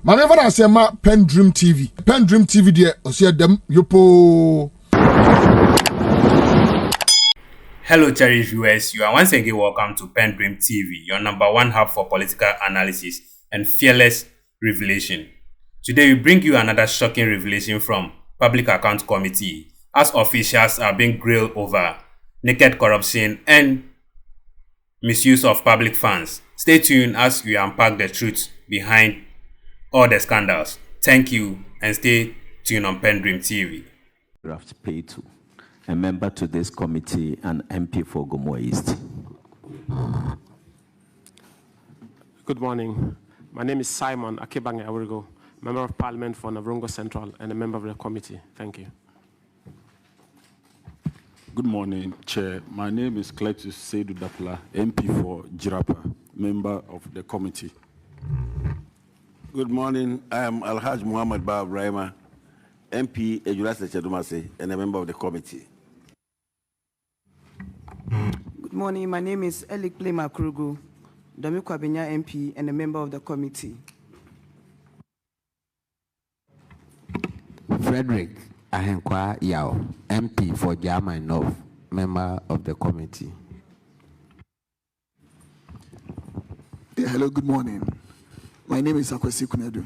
Manever I say ma PENDREAM TV. PENDREAM TV there, I see them yopo. Hello, cherished viewers. You are once again welcome to PENDREAM TV, your number one hub for political analysis and fearless revelation. Today, we bring you another shocking revelation from Public Account Committee, as officials are being grilled over naked corruption and misuse of public funds. Stay tuned as we unpack the truth behind all the scandals. Thank you, and stay tuned on PENDREAM TV. Pay to a member to this committee and MP for Gomo East. Good morning. My name is Simon Akebange Awurigo, Member of Parliament for Navrongo Central and a member of the committee. Thank you. Good morning, Chair. My name is Cletus Seydou Dapla, MP for Jirapa, member of the committee. Good morning. I am Alhaj Muhammad Ba Ibrahima, MP Ejulase Chedumase, and a member of the committee. Good morning. My name is Elik Plema Coෘṛupt, Domi Kwabenya MP and a member of the committee. Frederick Ahenkwa Yao, MP for Jama North, member of the committee. Hello, good morning. My name is Akwesi Kunedu,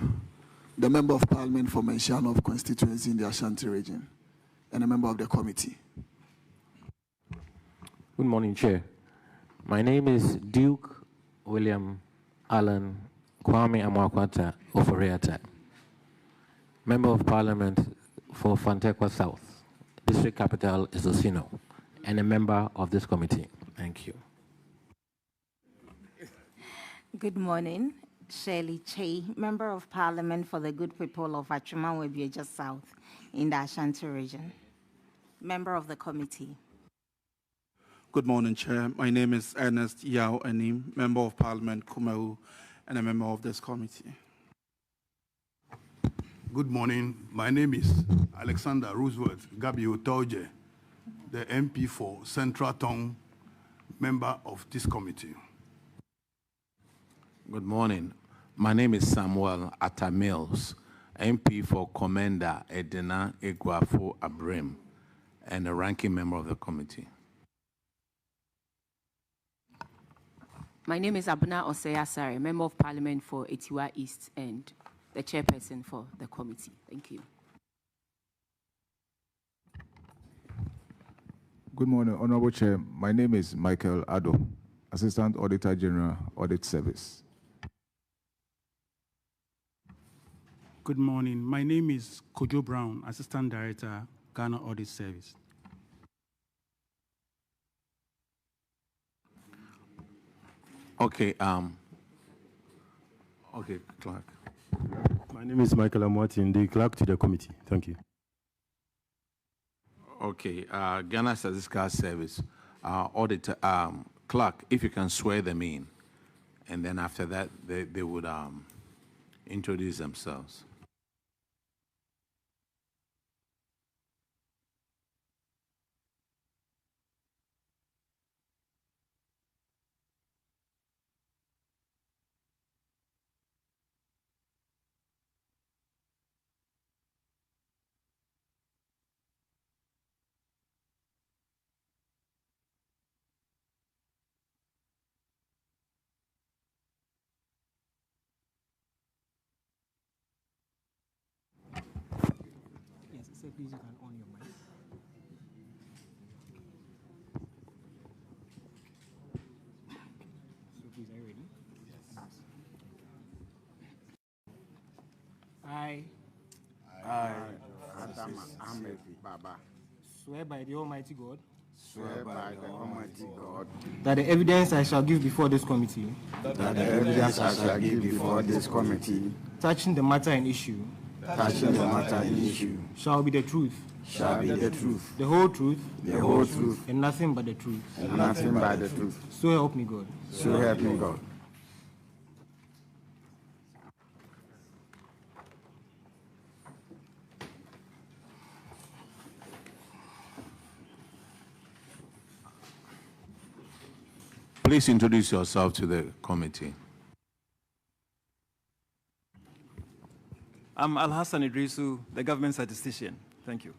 the member of Parliament for Mensah North constituency in the Ashanti region, and a member of the committee. Good morning, Chair. My name is Duke William Allen Kwame Amwakwata Oforeata, Member of Parliament for Fantekwa South, District Capital is Osino, and a member of this committee. Thank you. Good morning. Shirley Che, Member of Parliament for the Good People of Achumanwebieja South in the Ashanti region, member of the committee. Good morning, Chair. My name is Ernest Yao Anim, Member of Parliament, Kumehu, and a member of this committee. Good morning. My name is Alexander Roosevelt Gabio Toje, the MP for Central Tongue, member of this committee. Good morning. My name is Samuel Atta Mills, MP for Commander Edina Eguafo Abrim, and a ranking member of the committee. My name is Abuna Oseya Sare, Member of Parliament for Etiwa East and the chairperson for the committee. Thank you. Good morning, Honorable Chair. My name is Michael Addo, Assistant Auditor General, Audit Service. Good morning. My name is Kojo Brown, Assistant Director, Ghana Audit Service. Okay, okay, clerk. My name is Michael Amwatin, the clerk to the committee. Thank you. Okay, Ghana Statistical Service, auditor, clerk, if you can swear them in, and then after that, they would introduce themselves. Please, you can on your mic. So please, are you ready? Yes. I, Adam Ahmed Baba, swear by the Almighty God. Swear by the Almighty God that the evidence I shall give before this committee. That the evidence I shall give before this committee. Touching the matter in issue. Touching the matter in issue. Shall be the truth. Shall be the truth. The whole truth. The whole truth. And nothing but the truth. And nothing but the truth. So help me God. So help me God. Please introduce yourself to the committee. I'm Al-Hassan Idrisu, the government statistician. Thank you.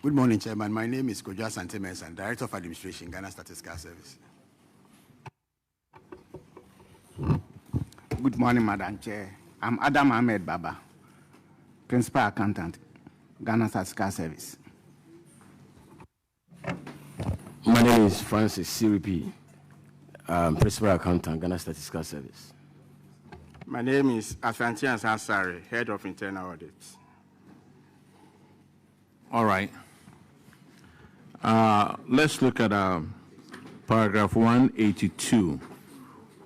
Good morning, Chairman. My name is Coŕෘpt Santemes, Director of Administration, Ghana Statistical Service. Good morning, Madam Chair. I'm Adam Ahmed Baba, Principal Accountant, Ghana Statistical Service. My name is Francis Siripi, Principal Accountant, Ghana Statistical Service. My name is Asantian Sansari, Head of Internal Audit. All right. Let's look at paragraph 182.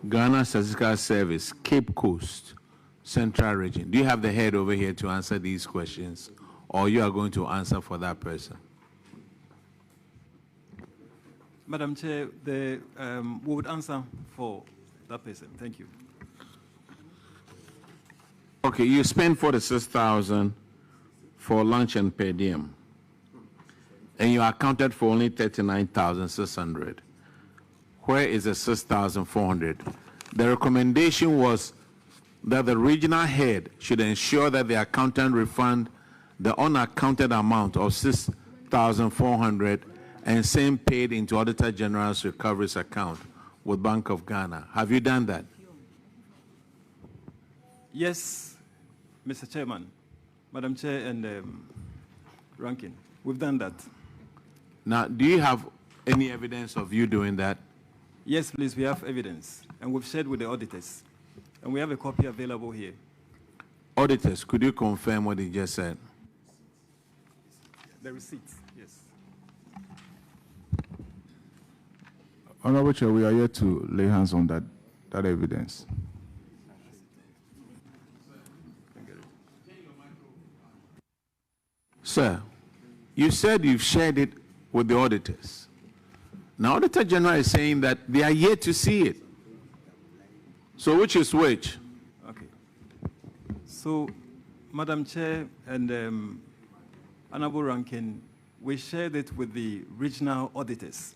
Ghana Statistical Service, Cape Coast, Central Region. Do you have the head over here to answer these questions, or you are going to answer for that person? Madam Chair, we would answer for that person. Thank you. Okay, you spent 46,000 for lunch and per diem, and you accounted for only 39,600. Where is the 6,400? The recommendation was that the regional head should ensure that the accountant refund the unaccounted amount of 6,400 and same paid into Auditor General's recoveries account with Bank of Ghana. Have you done that? Yes, Mr. Chairman, Madam Chair, and Ranking. We've done that. Now, do you have any evidence of you doing that? Yes, please, we have evidence, and we've shared with the auditors, and we have a copy available here. Auditors, could you confirm what he just said? The receipts, yes. Honorable Chair, we are here to lay hands on that evidence. Sir, you said you've shared it with the auditors. Now, Auditor General is saying that they are yet to see it. So which is which? Okay. So, Madam Chair and Honorable Rankin, we shared it with the regional auditors.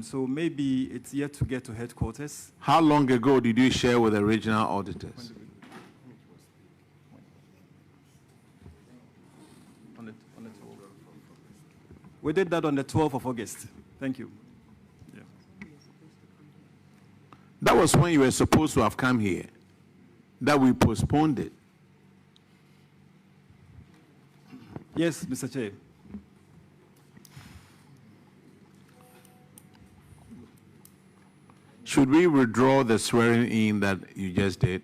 So maybe it's yet to get to headquarters. How long ago did you share with the regional auditors? We did that on the 12th of August. Thank you. Yeah. That was when you were supposed to have come here, that we postponed it. Yes, Mr. Chair. Should we withdraw the swearing in that you just did?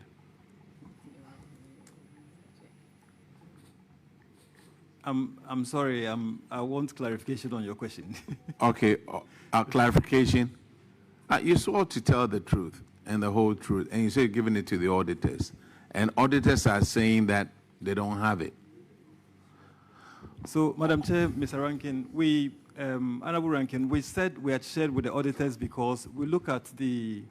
I'm sorry, I want clarification on your question. Okay, clarification. You swore to tell the truth and the whole truth, and you said giving it to the auditors. And auditors are saying that they don't have it. So, Madam Chair, Mr. Rankin, Honorable Rankin, we said we had shared with the auditors because we look at the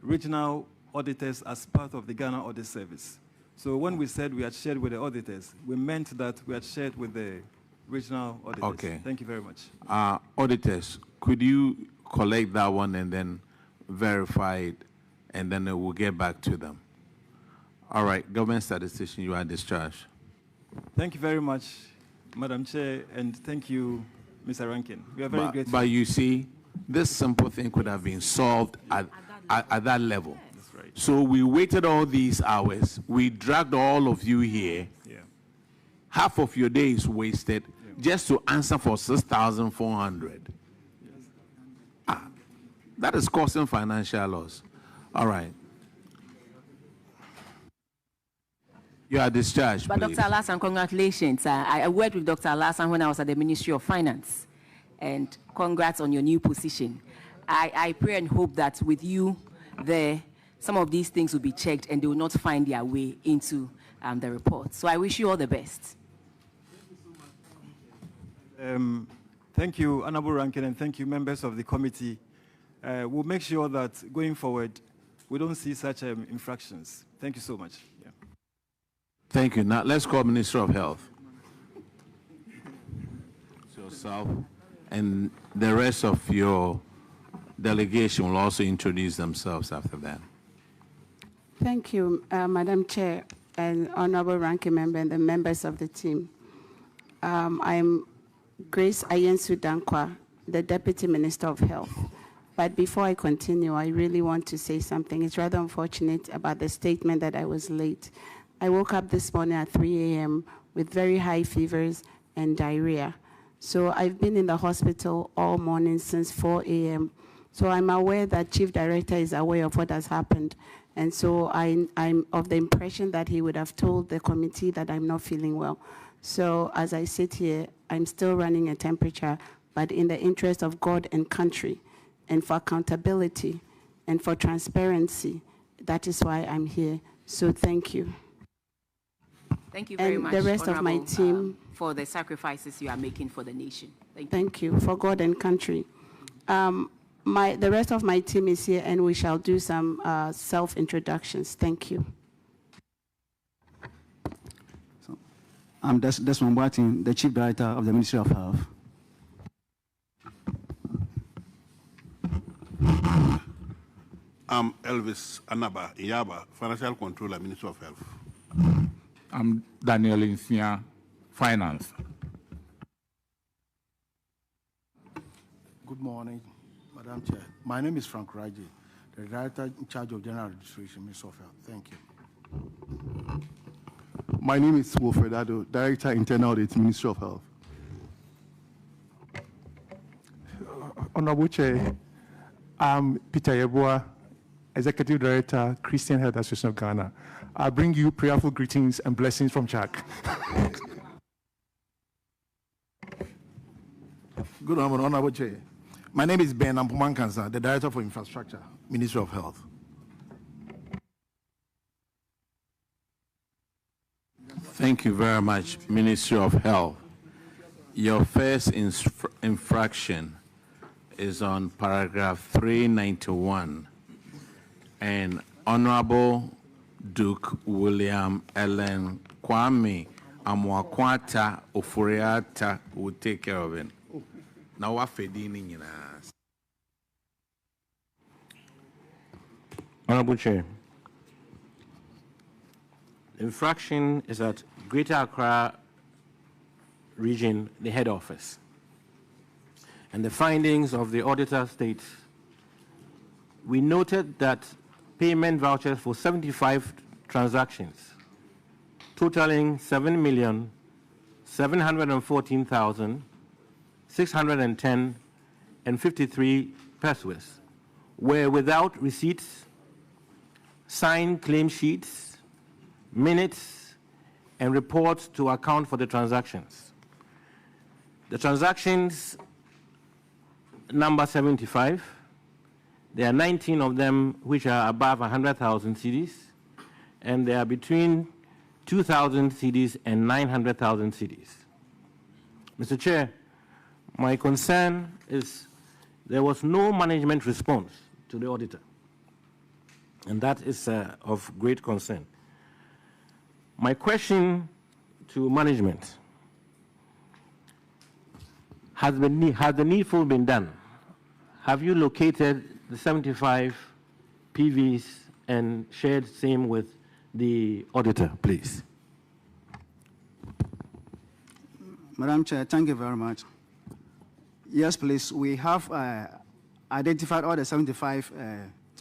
regional auditors as part of the Ghana Audit Service. So when we said we had shared with the auditors, we meant that we had shared with the regional auditors. Okay. Thank you very much. Auditors, could you collect that one and then verify it, and then we'll get back to them. All right, government statistician, you are discharged. Thank you very much, Madam Chair, and thank you, Mr. Rankin. We are very grateful. But you see, this simple thing could have been solved at that level. That's right. So we waited all these hours. We dragged all of you here. Yeah. Half of your day is wasted just to answer for 6,400. Yes. That is causing financial loss. All right. You are discharged, But please. Dr. Alassane, congratulations. I worked with Dr. Alassane when I was at the Ministry of Finance. And congrats on your new position. I pray and hope that with you there, some of these things will be checked and they will not find their way into the report. So I wish you all the best. Thank you, Honorable Rankin, and thank you, members of the committee. We'll make sure that going forward, we don't see such infractions. Thank you so much. Yeah. Thank you. Now let's call Minister of Health. Yourself and the rest of your delegation will also introduce themselves after that. Thank you, Madam Chair and Honorable Ranking Member and the members of the team. I'm Grace Ayensu Dankwa, the Deputy Minister of Health. But before I continue, I really want to say something. It's rather unfortunate about the statement that I was late. I woke up this morning at 3 a.m. with very high fevers and diarrhea. So I've been in the hospital all morning since 4 a.m. So I'm aware that Chief Director is aware of what has happened. And so I'm of the impression that he would have told the committee that I'm not feeling well. So as I sit here, I'm still running a temperature, but in the interest of God and country, and for accountability, and for transparency, that is why I'm here. So thank you. Thank you very much, the rest of my team, for the sacrifices you are making for the nation. Thank you for God and country. The rest of my team is here, and we shall do some self-introductions. Thank you. I'm Desmond Boatin, the Chief Director of the Ministry of Health. I'm Elvis Anaba Iyaba, Financial Controller, Ministry of Health. I'm Daniel Insia, Finance. Good morning, Madam Chair. My name is Frank Raji, the Director in charge of General Registration, Ministry of Health. Thank you. My name is Wilfred Ado, Director Internal Audit, Ministry of Health. Honorable Chair, I'm Peter Yeboah, Executive Director, Christian Health Association of Ghana. I bring you prayerful greetings and blessings from Chuck. Good morning, Honorable Chair. My name is Ben Ampumankansa, the Director for Infrastructure, Ministry of Health. Thank you very much, Ministry of Health. Your first infraction is on paragraph 391, and Honorable Duke William Ellen Kwame Amwakwata Oforiata will take care of it. Now what fedini in us? Honorable Chair, the infraction is at Greater Accra Region, the head office. And the findings of the auditor state, we noted that payment vouchers for 75 transactions, totaling 7,714,610 and 53 pesos, were without receipts, signed claim sheets, minutes, and reports to account for the transactions. The transactions number 75, there are 19 of them which are above 100,000 cedis, and they are between 2,000 cedis and 900,000 cedis. Mr. Chair, my concern is there was no management response to the auditor, and that is of great concern. My question to management: has the needful been done? Have you located the 75 PVs and shared same with the auditor, please? Madam Chair, thank you very much. Yes, please. We have identified all the 75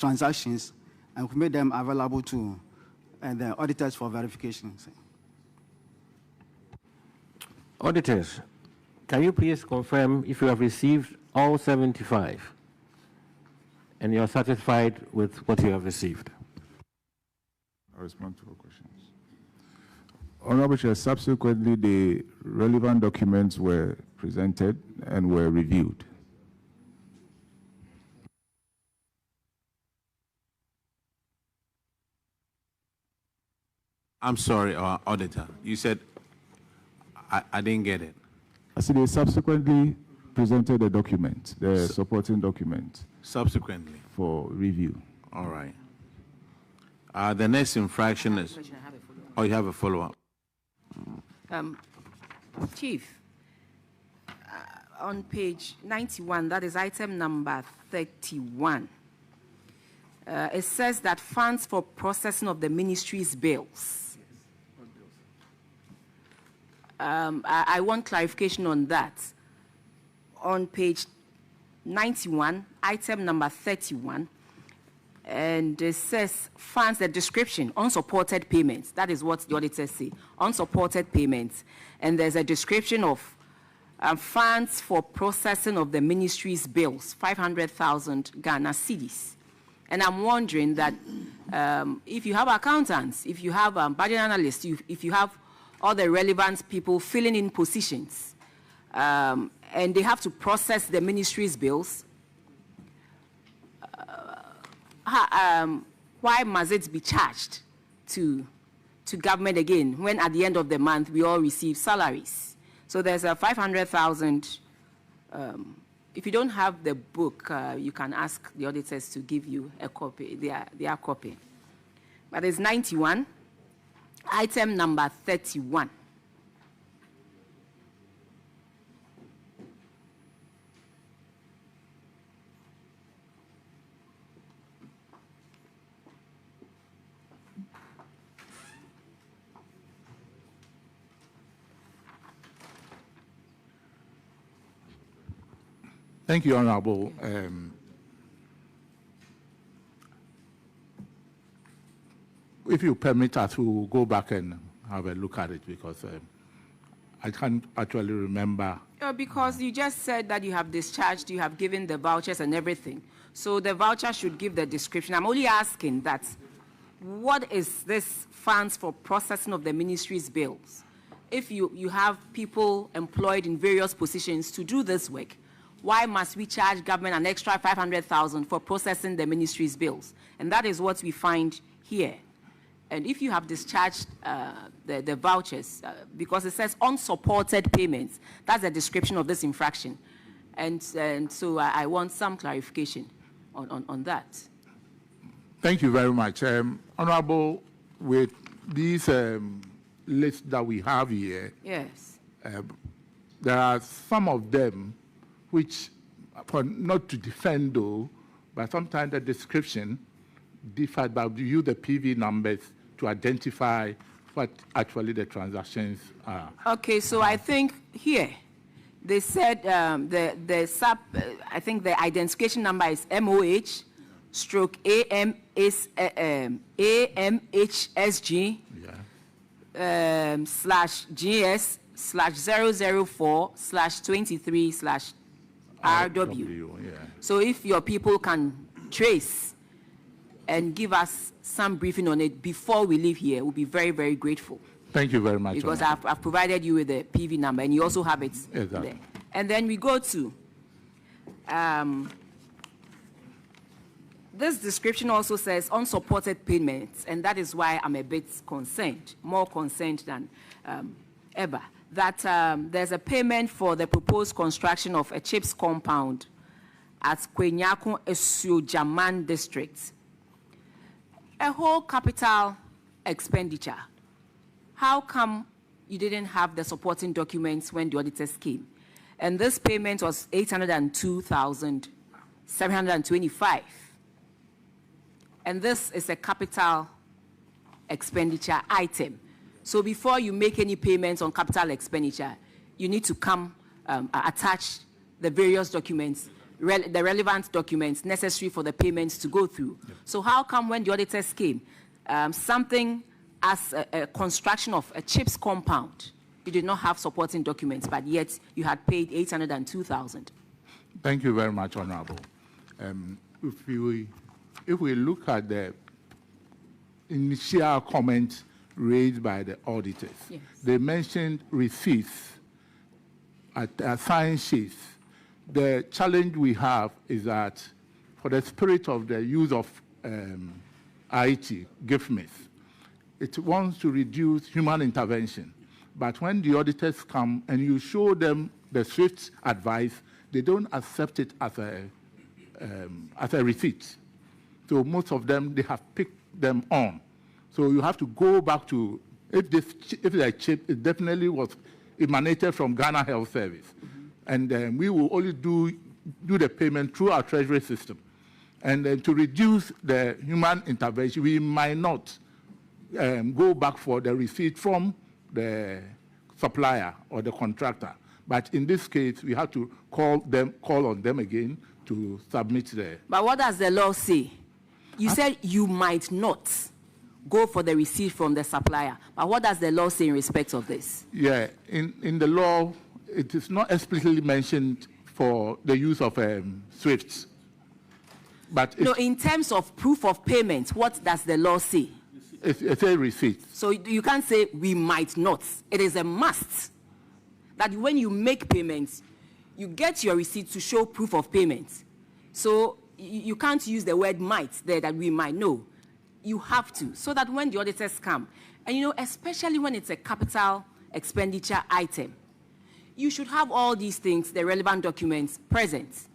transactions and we made them available to the auditors for verification. Auditors, can you please confirm if you have received all 75 and you are satisfied with what you have received? I'll respond to your questions. Honorable Chair, subsequently the relevant documents were presented and were reviewed. I'm sorry, Auditor. You said, I didn't get it. I said they subsequently presented the document, the supporting document. Subsequently? For review. All right. The next infraction is, oh, you have a follow-up. Chief, on page 91, that is item number 31, it says that funds for processing of the ministry's bills. I want clarification on that. On page 91, item number 31, and it says funds, the description, unsupported payments. That is what the auditors say, unsupported payments. And there's a description of funds for processing of the ministry's bills, 500,000 Ghana cedis. And I'm wondering that if you have accountants, if you have budget analysts, if you have all the relevant people filling in positions, and they have to process the ministry's bills, why must it be charged to government again when at the end of the month we all receive salaries? So there's a 500,000. If you don't have the book, you can ask the auditors to give you a copy, their copy. But it's 91, item number 31. Thank you, Honorable. If you permit us to go back and have a look at it, because I can't actually remember. Because you just said that you have discharged, you have given the vouchers and everything. So the voucher should give the description. I'm only asking that, what is this funds for processing of the ministry's bills? If you have people employed in various positions to do this work, why must we charge government an extra 500,000 for processing the ministry's bills? And that is what we find here. And if you have discharged the vouchers, because it says unsupported payments, that's the description of this infraction. And so I want some clarification on that. Thank you very much. Honorable, with these lists that we have here, yes, there are some of them which, not to defend though, but sometimes the description differs, but you use the PV numbers to identify what actually the transactions are. Okay, so I think here, they said I think the identification number is MOH stroke AMHSG slash GS slash 004 slash 23 slash RW. So if your people can trace and give us some briefing on it before we leave here, we'll be very, very grateful. Thank you very much. Because I've provided you with the PV number, and you also have it there. And then we go to, this description also says unsupported payments, and that is why I'm a bit concerned, more concerned than ever, that there's a payment for the proposed construction of a chips compound at Kwenyako Esujaman district. A whole capital expenditure. How come you didn't have the supporting documents when the auditors came? And this payment was 802,725. And this is a capital expenditure item. So before you make any payments on capital expenditure, you need to come attach the various documents, the relevant documents necessary for the payments to go through. Yep. So how come when the auditors came, something as a construction of a chips compound, you did not have supporting documents, but yet you had paid 802,000? Thank you very much, Honorable. If we look at the initial comments raised by the auditors, yes, they mentioned receipts at sign sheets. The challenge we have is that for the spirit of the use of IT, GIFMIS, it wants to reduce human intervention. But when the auditors come and you show them the SWIFT advice, they don't accept it as a receipt. So most of them, they have picked them on. So you have to go back to, if the chip, it definitely was emanated from Ghana Health Service. Mm-hmm. And we will only do the payment through our treasury system. And to reduce the human intervention, we might not go back for the receipt from the supplier or the contractor. But in this case, we have to call on them again to submit the... But what does the law say? You said you might not go for the receipt from the supplier. But what does the law say in respect of this? Yeah, in the law, it is not explicitly mentioned for the use of SWIFT. But no, in terms of proof of payment, what does the law say? It's a receipt. So you can't say we might not. It is a must that when you make payments, you get your receipt to show proof of payment. So you can't use the word might there that we might know. You have to, so that when the auditors come, and you know, especially when it's a capital expenditure item, you should have all these things, the relevant documents present.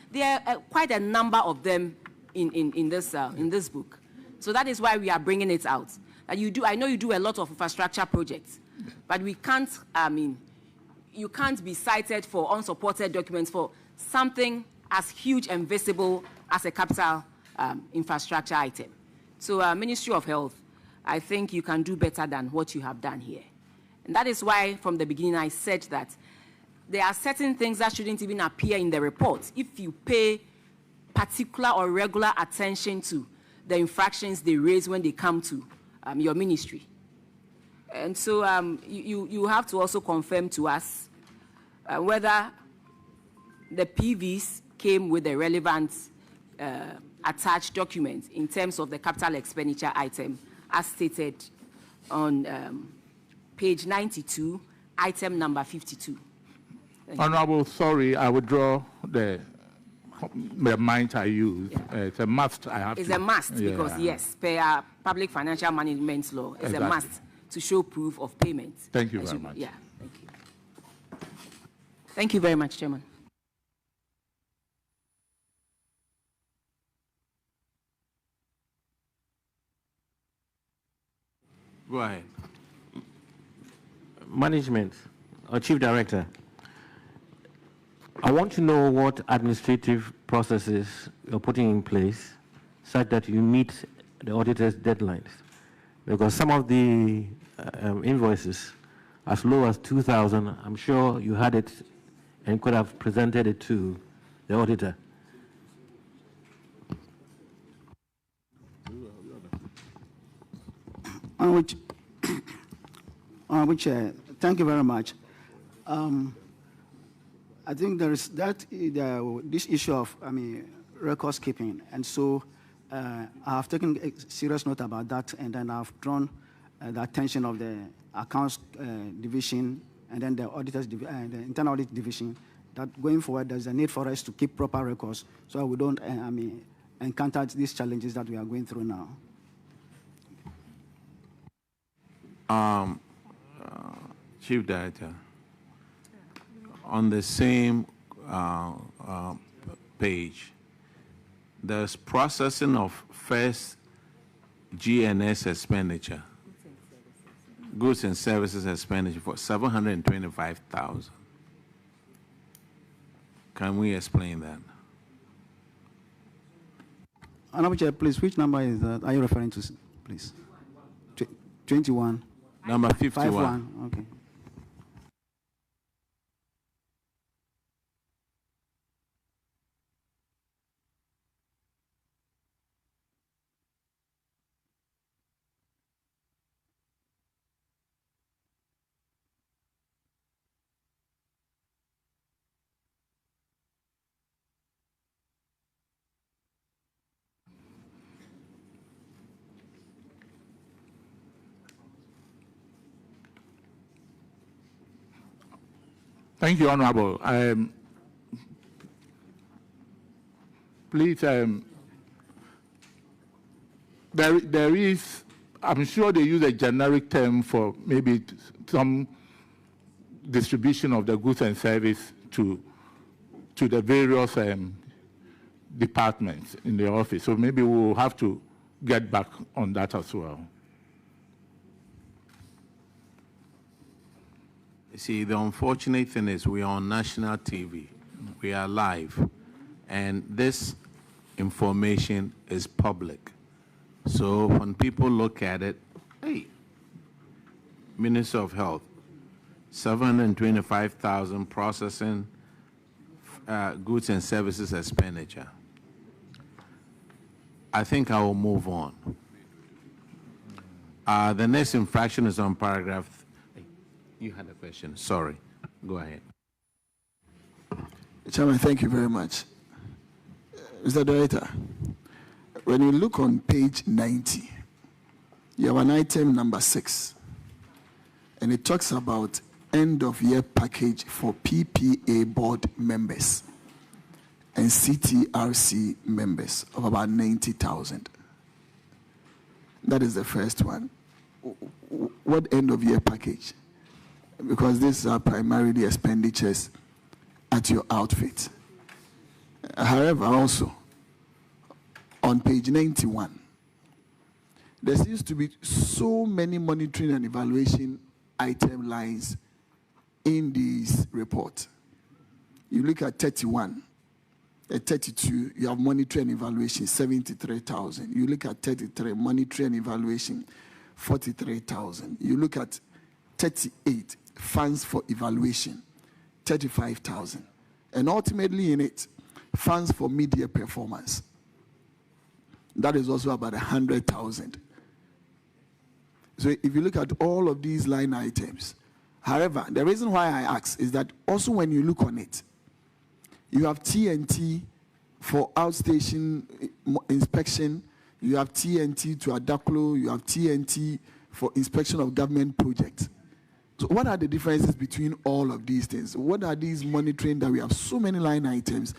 There are quite a number of them in this book. So that is why we are bringing it out. That I know you do a lot of infrastructure projects, but we can't, you can't be cited for unsupported documents for something as huge and visible as a capital infrastructure item. So Ministry of Health, I think you can do better than what you have done here. And that is why from the beginning I said that there are certain things that shouldn't even appear in the report if you pay particular or regular attention to the infractions they raise when they come to your ministry. And so you have to also confirm to us whether the PVs came with the relevant attached documents in terms of the capital expenditure item as stated on page 92, item number 52. Honorable, sorry, I withdraw the mind I use. Yeah. It's a must. It's a must because, yes, per public financial management law, it's a must to show proof of payment. Thank you very much. Yeah, thank you. Thank you very much, Chairman. Go ahead. Management, or Chief Director, I want to know what administrative processes you're putting in place such that you meet the auditor's deadlines. Because some of the invoices, as low as 2,000, I'm sure you had it and could have presented it to the auditor. Chair, thank you very much. I think there is this issue of, records keeping, and so I have taken a serious note about that, and then I've drawn the attention of the accounts division and then the auditors, the internal audit division, that going forward there's a need for us to keep proper records so we don't, encounter these challenges that we are going through now. Chief Director, on the same page, there's processing of first GNS expenditure, goods and services expenditure for 725,000. Can we explain that? Honorable Chair, please, which number is that? Are you referring to, please? 21. Number 51. 51, okay. Thank you, Honorable. Please, there is, I'm sure they use a generic term for maybe some distribution of the goods and service to the various departments in the office. So maybe we'll have to get back on that as well. See, the unfortunate thing is we are on national TV. We are live. And this information is public. So when people look at it, hey, Minister of Health, 725,000 processing goods and services expenditure. I think I will move on. The next infraction is on paragraph. You had a question. Sorry. Go ahead. Chairman, thank you very much. Mr. Director, when you look on page 90, you have an item number 6, and it talks about end-of-year package for PPA board members and CTRC members of about 90,000. That is the first one. What end-of-year package? Because these are primarily expenditures at your outfit. However, also, on page 91, there seems to be so many monitoring and evaluation item lines in this report. You look at 31, at 32, you have monitoring and evaluation, 73,000. You look at 33, monitoring and evaluation, 43,000. You look at 38, funds for evaluation, 35,000. And ultimately in it, funds for media performance. That is also about 100,000. So if you look at all of these line items, however, the reason why I ask is that also when you look on it, you have TNT for outstation inspection, you have TNT to Adaklo, you have TNT for inspection of government projects. So what are the differences between all of these things? What are these monitoring that we have so many line items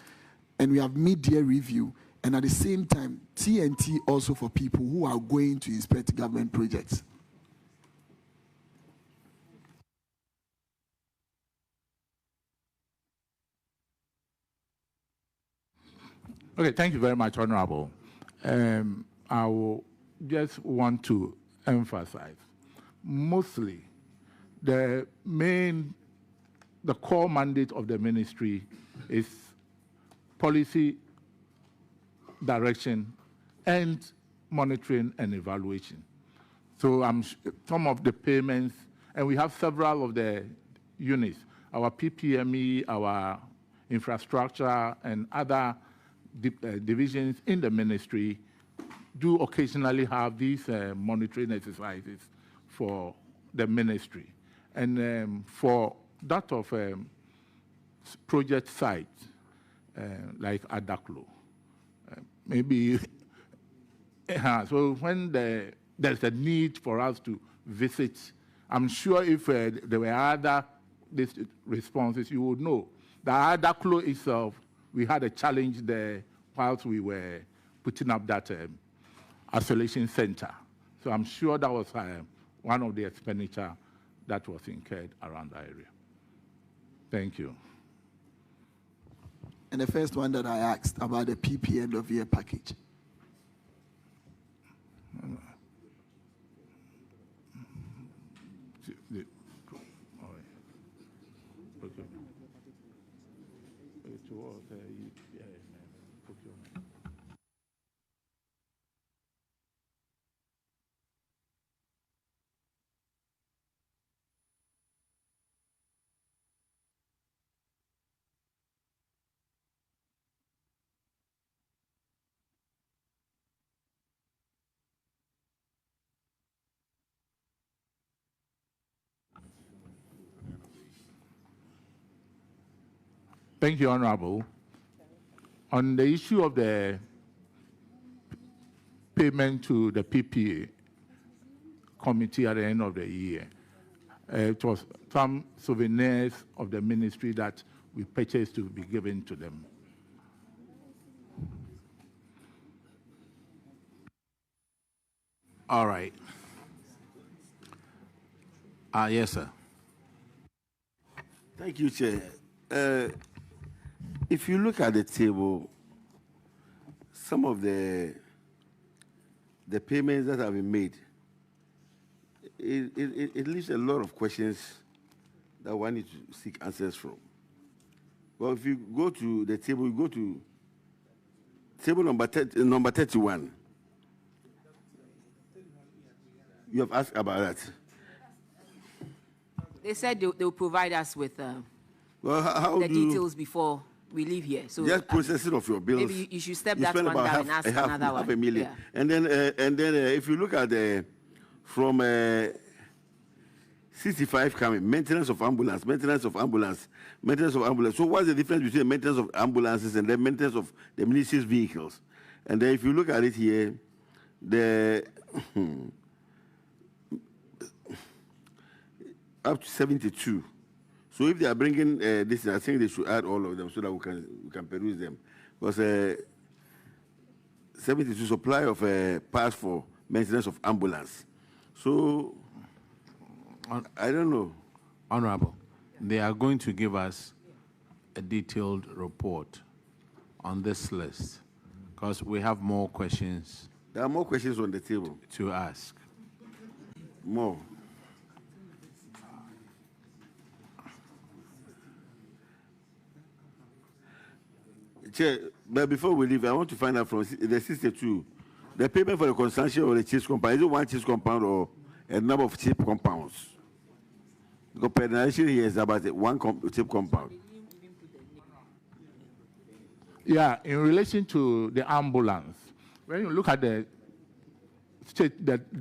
and we have media review, and at the same time, TNT also for people who are going to inspect government projects? Okay, thank you very much, Honorable. I will just want to emphasize, mostly, the core mandate of the ministry is policy direction and monitoring and evaluation. So some of the payments, and we have several of the units, our PPME, our infrastructure, and other divisions in the ministry do occasionally have these monitoring exercises for the ministry. And for that of project sites, like Adaklo, maybe, so when there's a need for us to visit, I'm sure if there were other responses, you would know. The Adaklo itself, we had a challenge there whilst we were putting up that isolation center. So I'm sure that was one of the expenditure that was incurred around the area. Thank you. And the first one that I asked about the PP end of year package. Thank you, Honorable. On the issue of the payment to the PPA committee at the end of the year, it was some souvenirs of the ministry that we purchased to be given to them. All right. Yes, sir. Thank you, Chair. If you look at the table, some of the payments that have been made, it leaves a lot of questions that one needs to seek answers from. Well, if you go to the table, you go to Table number 31. You have asked about that. They said they'll provide us with Well, how the do you details before we leave here. So just processing of your bills? maybe you should step you that spend one about down and ask another half one. a million. Yeah. And then if you look at from 65 coming, maintenance of ambulance. So what's the difference between the maintenance of ambulances and the maintenance of the ministry's vehicles? And then if you look at it here, the up to 72. So if they are bringing this, I think they should add all of them so that we can peruse them. Because 72 supply of parts for maintenance of ambulance. So I don't know. Honorable, they are going to give us a detailed report on this list because we have more questions. There are more questions on the table to ask. More. Chair, but before we leave, I want to find out from the 62, the payment for the construction of the cheese compound, is it one cheese compound or a number of cheap compounds? Because penetration here is about one cheap compound. Yeah, in relation to the ambulance, when you look at the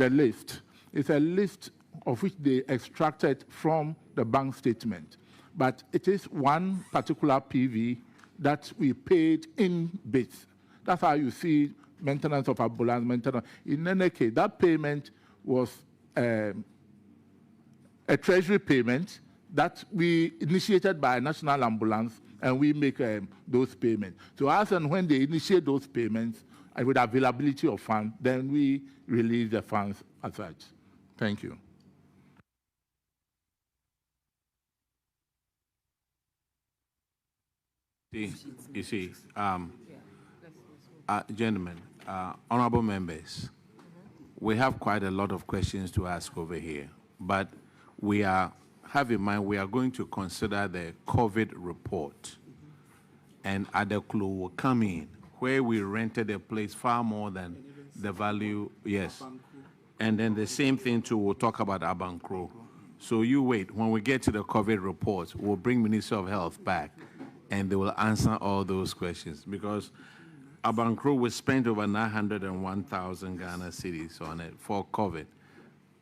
list, it's a list of which they extracted from the bank statement. But it is one particular PV that we paid in bits. That's how you see maintenance of ambulance, maintenance. In any case, that payment was a treasury payment that we initiated by National Ambulance, and we make those payments. So as and when they initiate those payments, with availability of funds, then we release the funds as such. Thank you. You see, gentlemen, honorable members, we have quite a lot of questions to ask over here, but have in mind we are going to consider the COVID report, and Adeklu will come in where we rented a place far more than the value, yes. And then the same thing too, we'll talk about Abankro. So you wait, when we get to the COVID report, we'll bring Minister of Health back and they will answer all those questions because Abankro will spend over 901,000 Ghana cedis on it for COVID.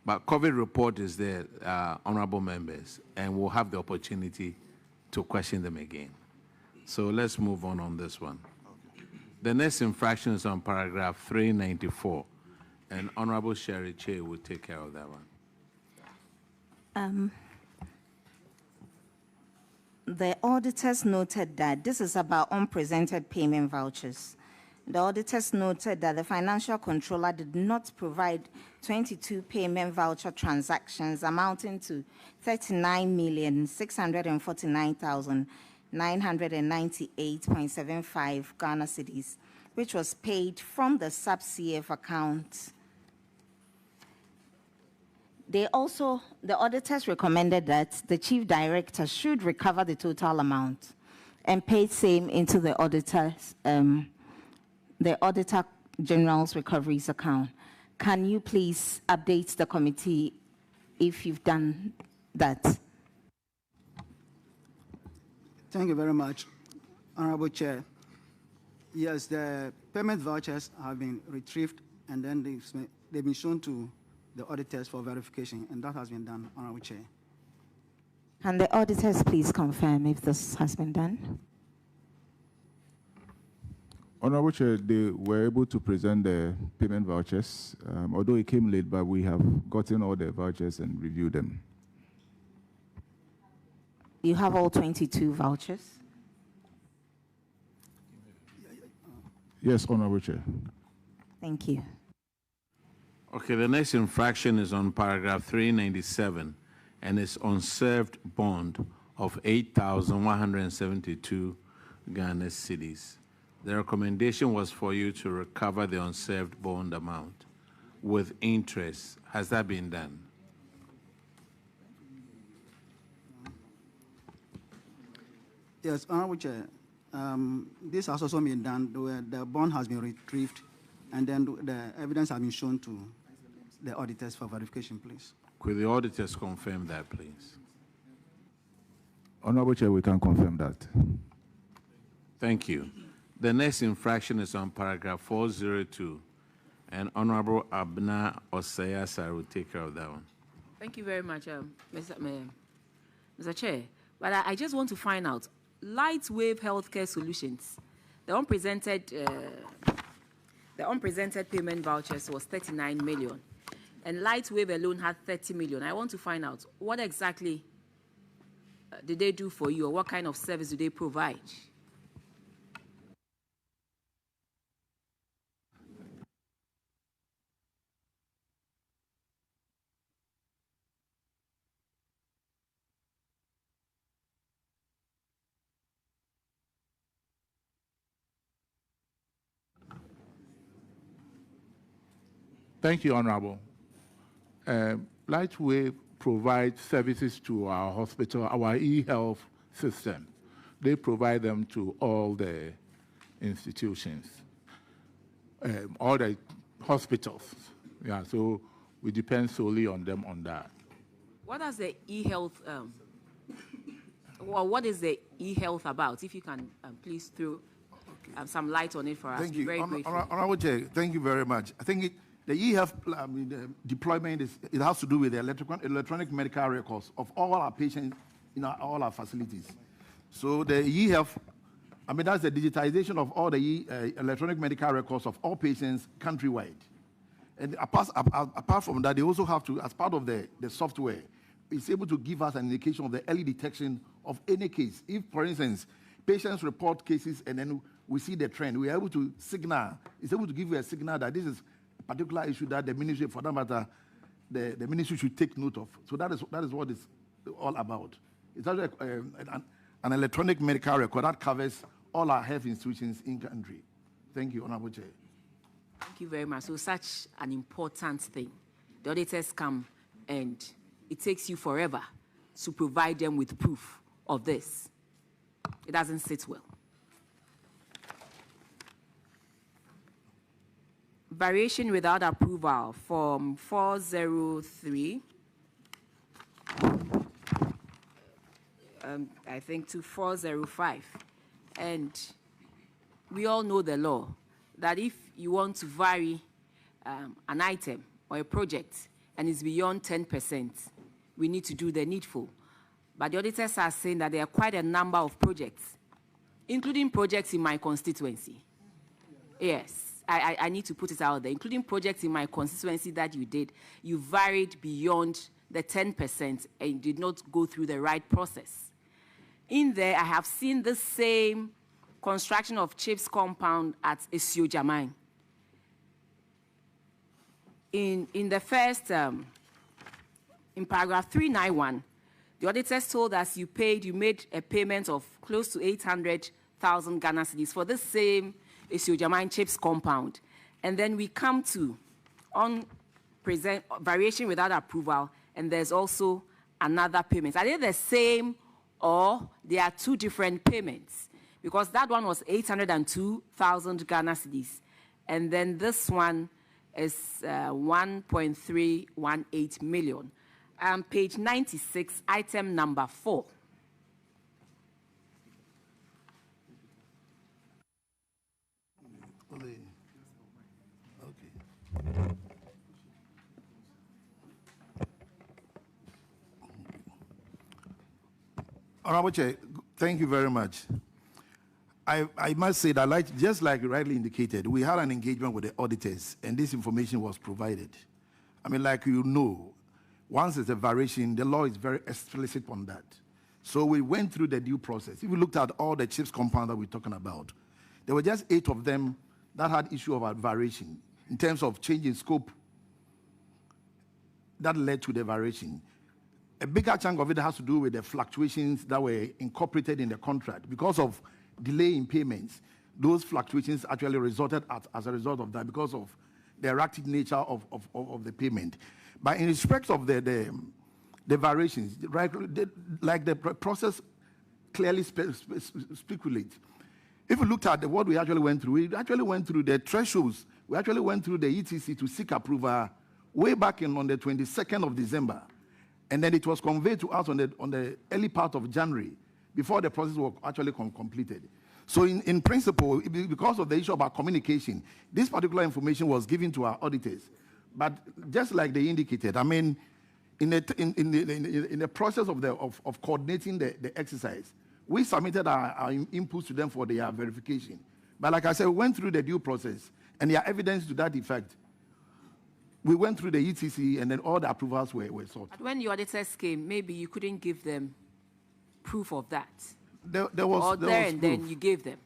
But COVID report is there, honorable members, and we'll have the opportunity to question them again. So let's move on this one. The next infraction is on paragraph 394, and Honorable Sherry Che will take care of that one. The auditors noted that this is about unpresented payment vouchers. The auditors noted that the financial controller did not provide 22 payment voucher transactions amounting to 39,649,998.75 Ghana cedis, which was paid from the sub-CF account. The auditors recommended that the chief director should recover the total amount and pay same into the Auditor General's recoveries account. Can you please update the committee if you've done that? Thank you very much, Honorable Chair. Yes, the payment vouchers have been retrieved and then they've been shown to the auditors for verification, and that has been done, Honorable Chair. Can the auditors please confirm if this has been done? Honorable Chair, they were able to present the payment vouchers, although it came late, but we have gotten all the vouchers and reviewed them. You have all 22 vouchers? Yes, Honorable Chair. Thank you. Okay, the next infraction is on paragraph 397, and it's unserved bond of 8,172 Ghana cedis. The recommendation was for you to recover the unserved bond amount with interest. Has that been done? Yes, Honorable Chair. This has also been done. The bond has been retrieved, and then the evidence has been shown to the auditors for verification, please. Could the auditors confirm that, please? Honorable Chair, we can confirm that. Thank you. The next infraction is on paragraph 402, and Honorable Abna Osayasa will take care of that one. Thank you very much, Mr. Chair. But I just want to find out, Lightwave Healthcare Solutions, the unpresented payment vouchers was 39 million, and Lightwave alone had 30 million. I want to find out, what exactly did they do for you, or what kind of service do they provide? Thank you, Honorable. Lightwave provides services to our hospital, our e-health system. They provide them to all the institutions, all the hospitals. Yeah, so we depend solely on them on that. What does the e-health, well, what is the e-health about? If you can please throw some light on it for us. Thank you. Very grateful. Honorable Chair, thank you very much. I think the e-health deployment it has to do with the electronic medical records of all our patients in all our facilities. So the e-health, that's the digitization of all the electronic medical records of all patients countrywide. And apart from that, they also have to, as part of the software, it's able to give us an indication of the early detection of any case. If, for instance, patients report cases and then we see the trend, we are able to signal, it's able to give you a signal that this is particular issue that the ministry, for that matter, the ministry should take note of. So that is what it's all about. It's actually an electronic medical record that covers all our health institutions in country. Thank you, Honorable Chair. Thank you very much. So such an important thing. The auditors come and it takes you forever to provide them with proof of this. It doesn't sit well. Variation without approval from 403, I think, to 405. And we all know the law, that if you want to vary an item or a project and it's beyond 10%, we need to do the needful. But the auditors are saying that there are quite a number of projects, including projects in my constituency. Yes. I need to put it out there, including projects in my constituency that you did. You varied beyond the 10% and did not go through the right process. In there, I have seen the same construction of CHIPS compound at Esio Jamai. In the first, in paragraph 391, the auditors told us you made a payment of close to 800,000 Ghana cedis for the same Esio Jamai CHIPS compound. And then we come to variation without approval, and there's also another payment. Are they the same or they are two different payments? Because that one was 802,000 Ghana cedis, and then this one is 1.318 million. Page 96, item number 4. Honorable Chair, thank you very much. I must say that, just like you rightly indicated, we had an engagement with the auditors, and this information was provided. Like you know, once there's a variation, the law is very explicit on that. So we went through the due process. If we looked at all the CHIPS compounds that we're talking about, there were just 8 of them that had issue of variation in terms of change in scope that led to the variation. A bigger chunk of it has to do with the fluctuations that were incorporated in the contract. Because of delay in payments, those fluctuations actually resulted as a result of that because of the erratic nature of the payment. But in respect of the variations, like the process clearly speculates, if you looked at what we actually went through, we actually went through the thresholds. We actually went through the ETC to seek approval way back on the 22nd of December. And then it was conveyed to us on the early part of January before the process was actually completed. So in principle, because of the issue about communication, this particular information was given to our auditors. But just like they indicated, I mean, in the process of coordinating the exercise, we submitted our inputs to them for their verification. But like I said, we went through the due process, and there are evidence to that effect. We went through the ETC, and then all the approvals were sought. But when the auditors came, maybe you couldn't give them proof of that. Then you gave them.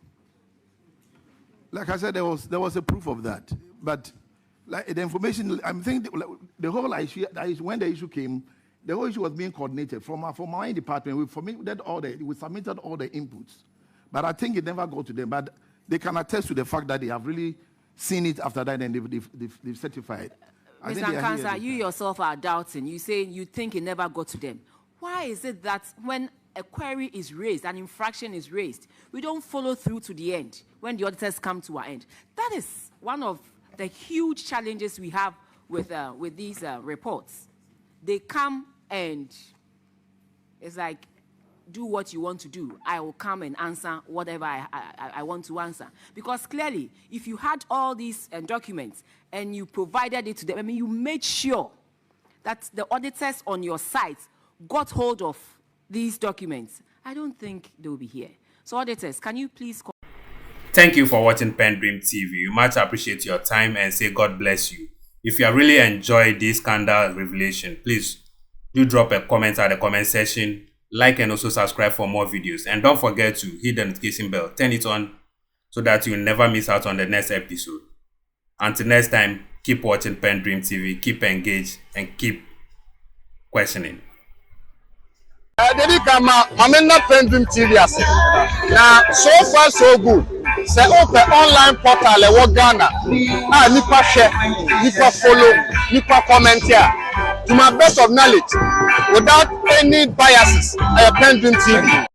Like I said, there was a proof of that. But like the information, I'm thinking the whole issue, when the issue came, the whole issue was being coordinated from my department. We submitted all the inputs, but I think it never got to them. But they can attest to the fact that they have really seen it after that, and they've certified. Mr. Nkansa, you yourself are doubting. You say you think it never got to them. Why is it that when a query is raised, an infraction is raised, we don't follow through to the end when the auditors come to our end? That is one of the huge challenges we have with these reports. They come and it's like, do what you want to do. I will come and answer whatever I want to answer. Because clearly, if you had all these documents and you provided it to them, I mean, you made sure that the auditors on your site got hold of these documents, I don't think they will be here. So auditors, can you please... Thank you for watching PENDREAM TV. We much appreciate your time and say God bless you. If you really enjoyed this scandal revelation, please do drop a comment at the comment section, like and also subscribe for more videos. And don't forget to hit the notification bell, turn it on so that you'll never miss out on the next episode. Until next time, keep watching PENDREAM TV, keep engaged and keep questioning. PENDREAM TV now, so far so good. Say open online portal e Ghana. Nipa share, nipa follow, nipa comment here. To my best of knowledge, without any biases, PENDREAM TV.